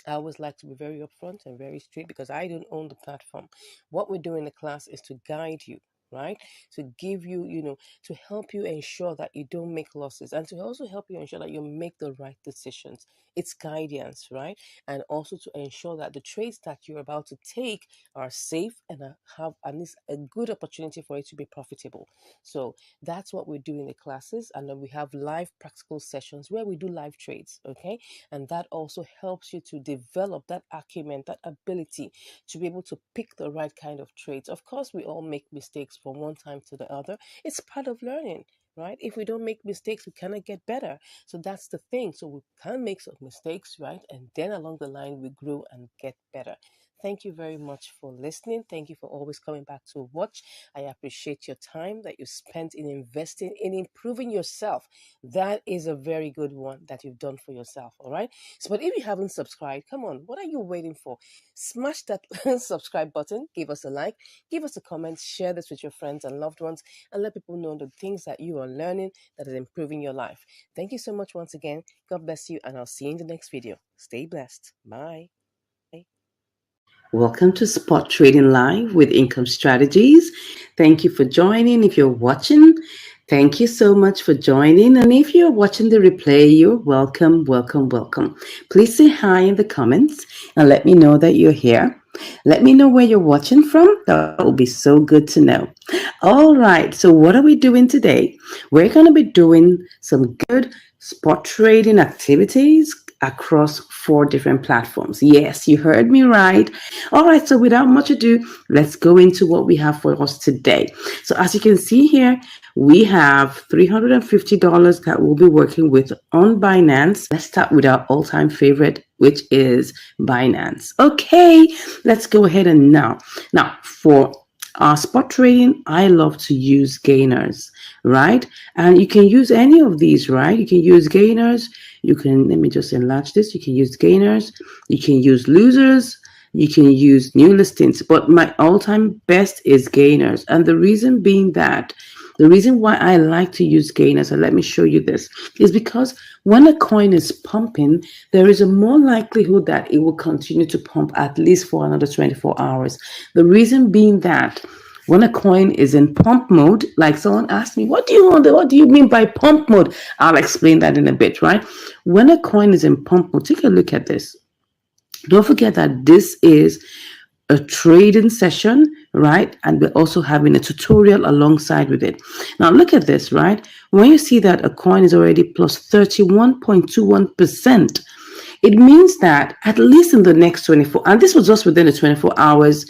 [SPEAKER 1] I always like to be very upfront and very straight because I don't own the platform. What we do in the class is to guide you, right? To give you, to help you ensure that you don't make losses and to also help you ensure that you make the right decisions.
[SPEAKER 2] its guidance, right? And also to ensure that the trades that you're about to take are safe and have at least a good opportunity for it to be profitable. So that's what we do in the classes. And then we have live practical sessions where we do live trades, okay? And that also helps you to develop that acumen, that ability to be able to pick the right kind of trades. Of course, we all make mistakes from one time to the other. It's part of learning, right? If we don't make mistakes, we cannot get better. So that's the thing. So we can make some mistakes, right? And then along the line, we grow and get better. Thank you very much for listening. Thank you for always coming back to watch. I appreciate your time that you spent in investing in improving yourself. That is a very good one that you've done for yourself. All right. So, but if you haven't subscribed, come on, what are you waiting for? Smash that subscribe button, give us a like, give us a comment, share this with your friends and loved ones, and let people know the things that you are learning that is improving your life. Thank you so much once again. God bless you, and I'll see you in the next video. Stay blessed. Bye.
[SPEAKER 1] Welcome to Spot Trading Live with Income Strategies. Thank you for joining. If you're watching, thank you so much for joining. And if you're watching the replay, you're welcome, welcome, welcome. Please say hi in the comments and let me know that you're here. Let me know where you're watching from. That will be so good to know. All right. So what are we doing today? We're going to be doing some good spot trading activities across 4 different platforms. Yes, you heard me right. All right, so without much ado, let's go into what we have for us today. So as you can see here, we have $350 that we'll be working with on Binance. Let's start with our all-time favorite, which is Binance. Okay, let's go ahead and now for spot trading, I love to use gainers, right? And you can use any of these, right? You can use gainers. You can, let me just enlarge this. You can use gainers. You can use losers. You can use new listings. But my all-time best is gainers. And the reason being that, the reason why I like to use gainers, and let me show you this, is because when a coin is pumping, there is a more likelihood that it will continue to pump at least for another 24 hours. The reason being that when a coin is in pump mode, like someone asked me, what do you mean by pump mode? I'll explain that in a bit, right? When a coin is in pump mode, take a look at this. Don't forget that this is a trading session, right? And we're also having a tutorial alongside with it. Now look at this, right? When you see that a coin is already plus 31.21%, it means that at least in the next 24, and this was just within the 24 hours,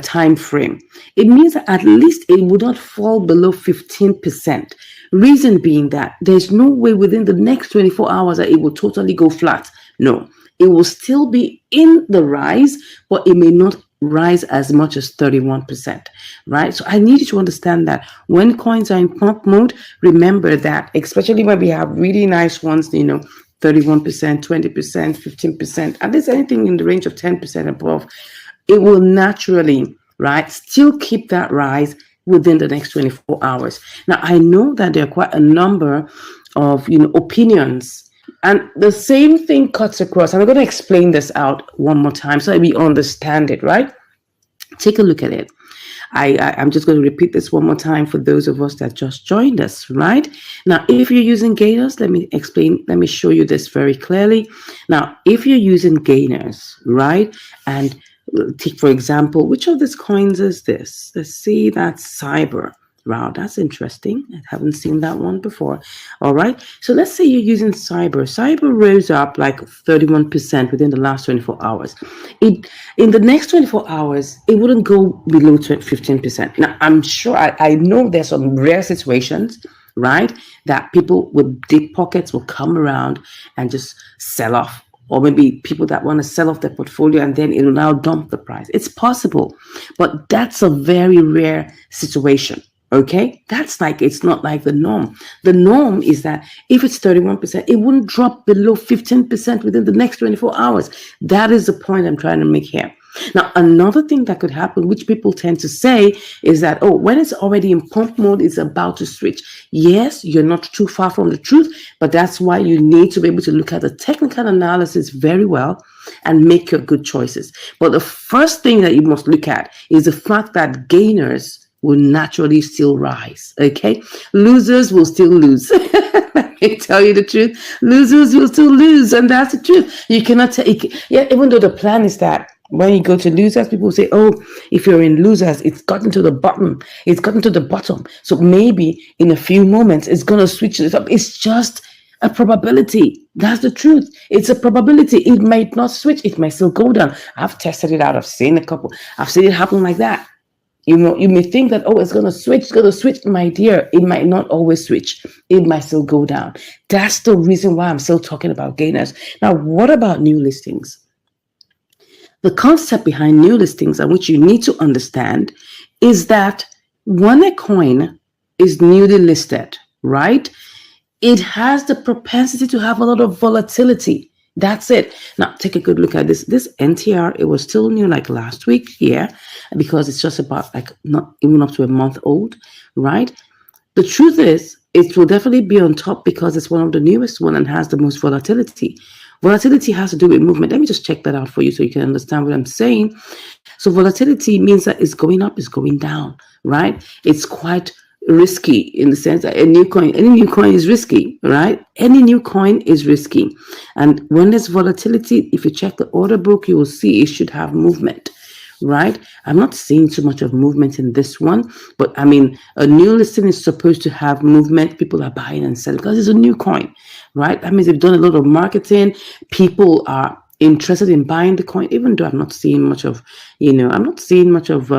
[SPEAKER 1] time frame, it means that at least it would not fall below 15%. Reason being that there's no way within the next 24 hours that it will totally go flat. No, it will still be in the rise, but it may not rise as much as 31%, right? So I need you to understand that when coins are in pump mode, remember that, especially when we have really nice ones, 31%, 20%, 15%, and there's anything in the range of 10% above, it will naturally, right, still keep that rise within the next 24 hours. Now, I know that there are quite a number of, opinions, and the same thing cuts across. And I'm going to explain this out one more time so that we understand it, right? Take a look at it. I'm just going to repeat this one more time for those of us that just joined us, right? Now, if you're using gainers, let me show you this very clearly. Now, if you're using gainers, right, and take, for example, which of these coins is this? Let's see, that's Cyber. Wow, that's interesting. I haven't seen that one before. All right. So let's say you're using Cyber. Cyber rose up like 31% within the last 24 hours. In the next 24 hours, it wouldn't go below 15%. Now, I'm sure, I know there's some rare situations, right, that people with deep pockets will come around and just sell off. Or maybe people that want to sell off their portfolio and then it will now dump the price. It's possible, but that's a very rare situation. Okay, it's not like the norm. The norm is that if it's 31%, it wouldn't drop below 15% within the next 24 hours. That is the point I'm trying to make here. Now, another thing that could happen, which people tend to say, is that, when it's already in pump mode, it's about to switch. Yes, you're not too far from the truth, but that's why you need to be able to look at the technical analysis very well and make your good choices. But the first thing that you must look at is the fact that gainers will naturally still rise, okay? Losers will still lose. Let Tell you the truth, losers will still lose, and that's the truth. You cannot take. Yeah, even though the plan is that when you go to losers, people say, "Oh, if you're in losers, it's gotten to the bottom. It's gotten to the bottom. So maybe in a few moments, it's gonna switch it up." It's just a probability. That's the truth. It's a probability. It might not switch. It might still go down. I've tested it out. I've seen a couple. I've seen it happen like that. You know, you may think that, oh, it's going to switch, it's going to switch. My dear, it might not always switch. It might still go down. That's the reason why I'm still talking about gainers. Now, what about new listings? The concept behind new listings, and which you need to understand, is that when a coin is newly listed, right, it has the propensity to have a lot of volatility. That's it. Now, take a good look at this. This NTR, it was still new like last week here because it's just about like not even up to a month old, right? The truth is, it will definitely be on top because it's one of the newest one and has the most volatility. Volatility has to do with movement. Let me just check that out for you so you can understand what I'm saying. So volatility means that it's going up, it's going down, right? It's quite risky in the sense that any new coin is risky, right? Any new coin is risky. And when there's volatility, if you check the order book, you will see it should have movement, right? I'm not seeing too much of movement in this one, but I mean, a new listing is supposed to have movement. People are buying and selling because it's a new coin, right? That means they've done a lot of marketing. People are interested in buying the coin, even though I'm not seeing much of, I'm not seeing much of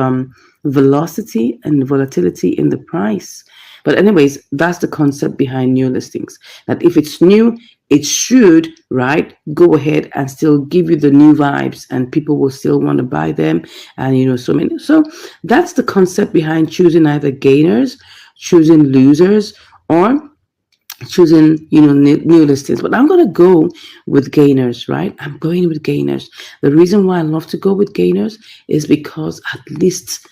[SPEAKER 1] velocity and volatility in the price. But anyways, that's the concept behind new listings. That if it's new, it should, right, go ahead and still give you the new vibes and people will still want to buy them. And, so many. So that's the concept behind choosing either gainers, choosing losers, or choosing new listings. But I'm going to go with gainers, right? I'm going with gainers. The reason why I love to go with gainers is because at least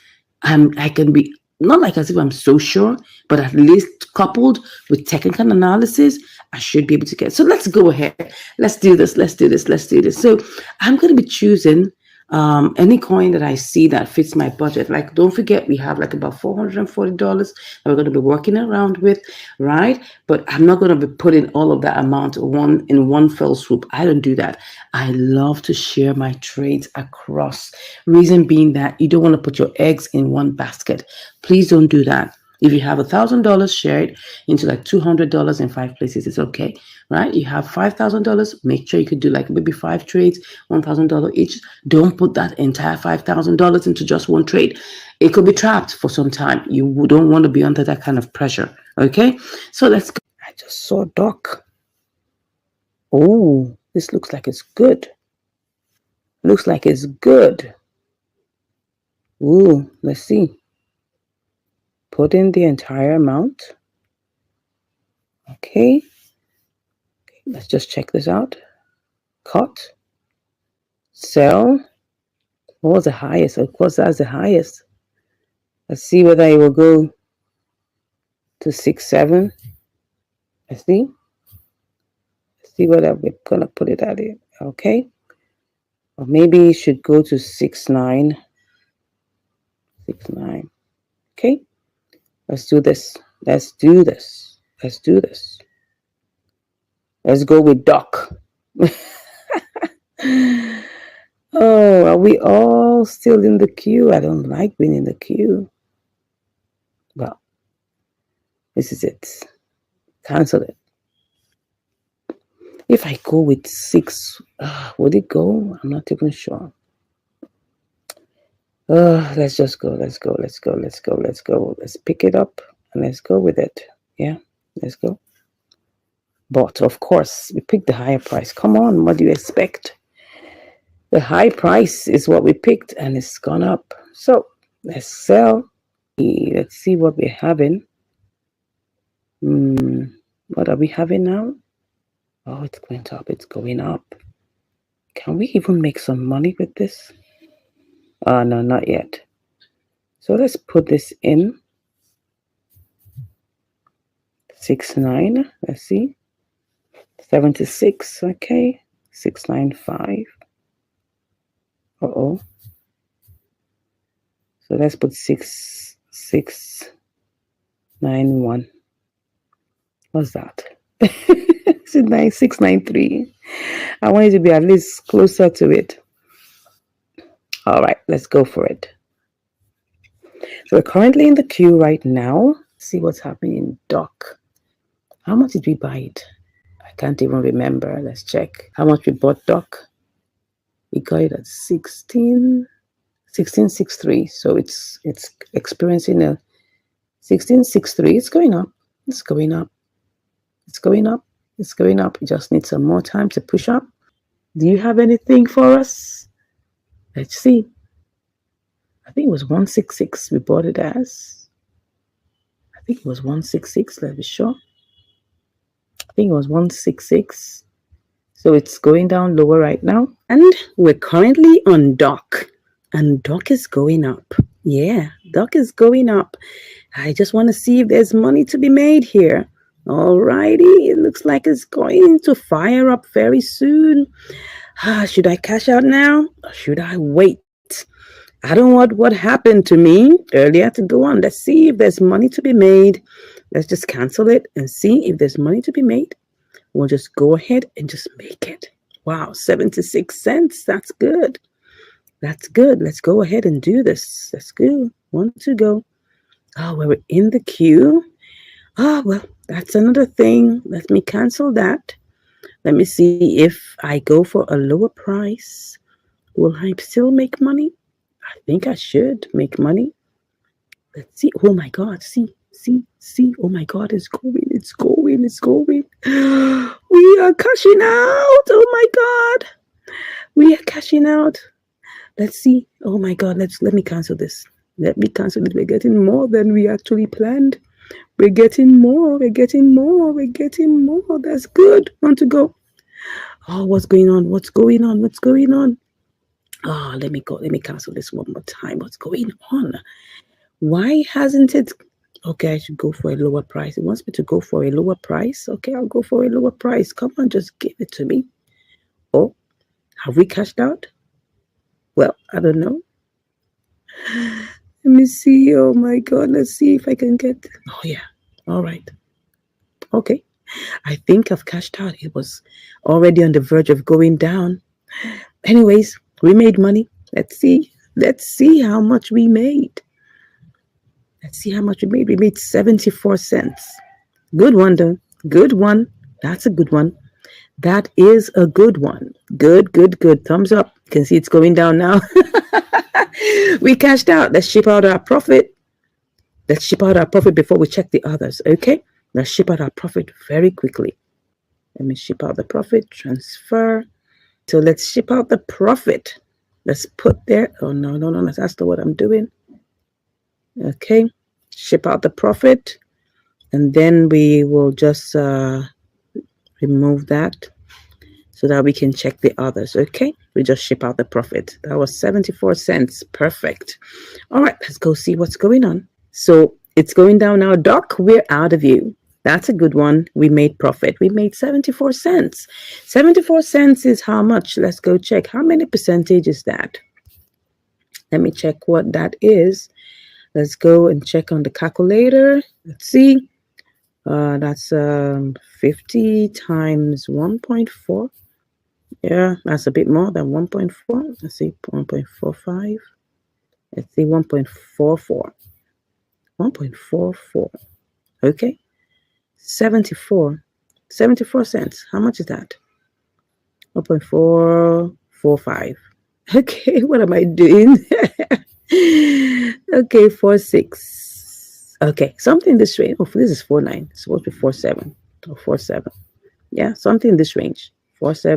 [SPEAKER 1] I can be not like as if I'm so sure, but at least coupled with technical analysis, I should be able to get. So let's go ahead. Let's do this. So I'm going to be choosing any coin that I see that fits my budget. Like, don't forget, we have like about $440 that we're going to be working around with, right? But I'm not going to be putting all of that amount in one fell swoop. I don't do that. I love to share my trades across. Reason being that you don't want to put your eggs in one basket. Please don't do that. If you have $1,000, share it into like $200 in 5 places. It's okay, right? You have $5,000. Make sure you could do like maybe 5 trades, $1,000 each. Don't put that entire $5,000 into just one trade. It could be trapped for some time. You don't want to be under that kind of pressure. Okay, so let's go. I just saw Doc. Oh, this looks like it's good. Looks like it's good. Ooh, let's see. Put in the entire amount. Okay. Let's just check this out. Cut. Sell. What was the highest? Of course, that's the highest. Let's see whether it will go to 6.7. Let's see. Let's see whether we're going to put it at it. Okay. Or maybe it should go to 6.9. 6.9. Okay. Let's do this. Let's go with Doc. Oh, are we all still in the queue? I don't like being in the queue. Well, this is it. Cancel it. If I go with 6, would it go? I'm not even sure. Let's just go. Let's pick it up and let's go with it. Yeah, let's go. But of course, we picked the higher price. Come on, what do you expect? The high price is what we picked and it's gone up. So let's sell. Let's see what we're having. What are we having now? Oh, it's going up. It's going up. Can we even make some money with this? No, not yet. So let's put this in. 6.9. Let's see. 76. Okay. 6.95. Uh-oh. So let's put 6.9.1. What's that? It's 9693. I want it to be at least closer to it. All right, let's go for it. So we're currently in the queue right now. See what's happening in doc. How much did we buy it? I can't even remember. Let's check. How much we bought doc? We got it at 1663. So it's experiencing a 1663. It's going up. It's going up. It's going up. It's going up. We just need some more time to push up. Do you have anything for us? Let's see. I think it was 166 we bought it as. I think it was 166. Let's be sure. I think it was 166. So it's going down lower right now. And we're currently on doc. And doc is going up. Yeah, doc is going up. I just want to see if there's money to be made here. Alrighty, it looks like it's going to fire up very soon. Should I cash out now or should I wait? I don't want what happened to me earlier to go on. Let's see if there's money to be made. Let's just cancel it and see if there's money to be made. We'll just go ahead and just make it. Wow, 76 cents. That's good. That's good. Let's go ahead and do this. Let's go. One to go. Oh, we're in the queue. Well, that's another thing. Let me cancel that. Let me see if I go for a lower price. Will I still make money? I think I should make money. Let's see. Oh my God. See. Oh my God. It's going. We are cashing out. Oh my God. We are cashing out. Let's see. Oh my God. Let me cancel this. Let me cancel it. We're getting more than we actually planned. We're getting more. That's good. Want to go. Oh, what's going on? Oh, let me go. Let me cancel this one more time. What's going on? Why hasn't it? Okay, I should go for a lower price. It wants me to go for a lower price. Okay, I'll go for a lower price. Come on, just give it to me. Oh, have we cashed out? Well, I don't know. Let me see. Oh my God. Let's see if I can get. Oh, yeah. All right. Okay. I think I've cashed out. It was already on the verge of going down. Anyways, we made money. Let's see how much we made. We made 74 cents. Good one, though. Good one. That's a good one. That is a good one. Good. Thumbs up. You can see it's going down now. We cashed out. Let's ship out our profit. Before we check the others. Okay? Let's ship out our profit very quickly. Let me ship out the profit. Transfer. So let's ship out the profit. Let's put there. Oh, no. That's not what I'm doing. Okay. Ship out the profit. And then we will just remove that so that we can check the others. Okay. We just ship out the profit. That was 74 cents. Perfect. All right. Let's go see what's going on. So it's going down now. Doc, we're out of you. That's a good one. We made profit. We made 74 cents. 74 cents is how much? Let's go check. How many percentage is that? Let me check what that is. Let's go and check on the calculator. Let's see. That's 50 times 1.4. Yeah, that's a bit more than 1.4. Let's see, 1.45. Let's see, 1.44. 1.44. Okay. 74 cents. How much is that? 1.445. Okay, what am I doing? Okay, 46. Okay, something in this range. Oh, this is 49. It's supposed to be 47 or 47. Yeah, something in this range. 47.